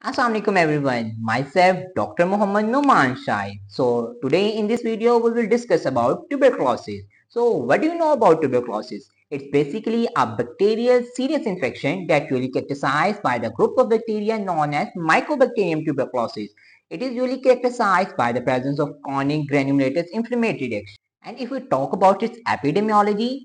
Assalamualaikum everyone, myself Dr. Nauman. So today in this video we will discuss about tuberculosis. So what do you know about tuberculosis? It's basically a bacterial serious infection that usually characterized by the group of bacteria known as Mycobacterium tuberculosis. It is usually characterized by the presence of chronic granulomatous inflammatory reaction. And if we talk about its epidemiology,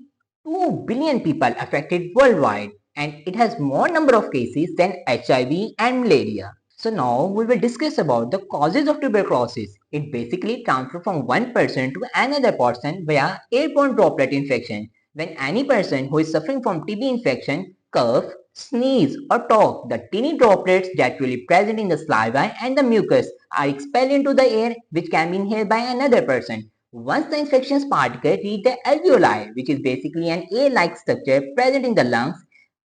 2 billion people affected worldwide and it has more number of cases than HIV and malaria. So now we will discuss about the causes of tuberculosis. It basically transfers from one person to another person via airborne droplet infection. When any person who is suffering from TB infection cough, sneeze or talk, the tiny droplets that will be present in the saliva and the mucus are expelled into the air which can be inhaled by another person. Once the infectious particle reach the alveoli, which is basically an A-like structure present in the lungs,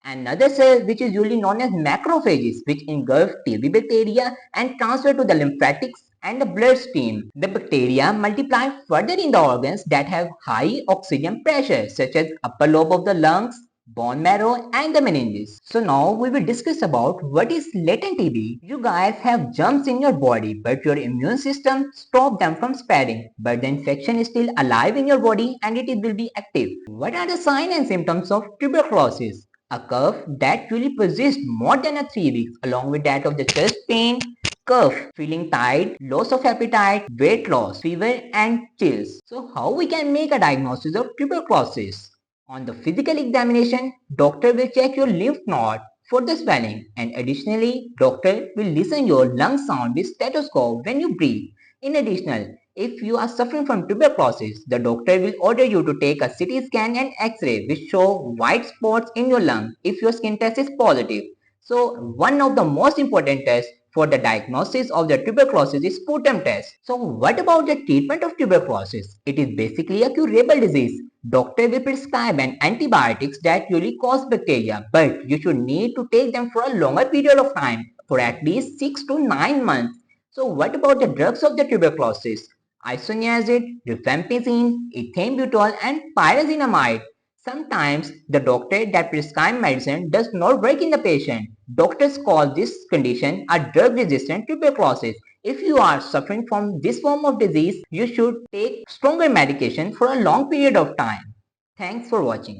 another cell which is usually known as macrophages which engulf TB bacteria and transfer to the lymphatics and the bloodstream. The bacteria multiply further in the organs that have high oxygen pressure such as upper lobe of the lungs, bone marrow and the meninges. So now we will discuss about what is latent TB. You guys have germs in your body but your immune system stop them from spreading, but the infection is still alive in your body and it will be active. What are the signs and symptoms of tuberculosis? A cough that really persists more than 3 weeks along with that of the chest pain, cough, feeling tired, loss of appetite, weight loss, fever and chills. So how we can make a diagnosis of tuberculosis? On the physical examination, doctor will check your lymph node for the swelling and additionally, doctor will listen your lung sound with stethoscope when you breathe. In addition, if you are suffering from tuberculosis, the doctor will order you to take a CT scan and X-ray which show white spots in your lung if your skin test is positive. So one of the most important tests for the diagnosis of the tuberculosis is sputum test. So what about the treatment of tuberculosis? It is basically a curable disease. Doctor will prescribe an antibiotics that usually cause bacteria, but you should need to take them for a longer period of time, for at least 6 to 9 months. So what about the drugs of the tuberculosis? Isoniazid, rifampicin, ethambutol and pyrazinamide. Sometimes the doctor that prescribes medicine does not work in the patient. Doctors call this condition a drug-resistant tuberculosis. If you are suffering from this form of disease, you should take stronger medication for a long period of time. Thanks for watching.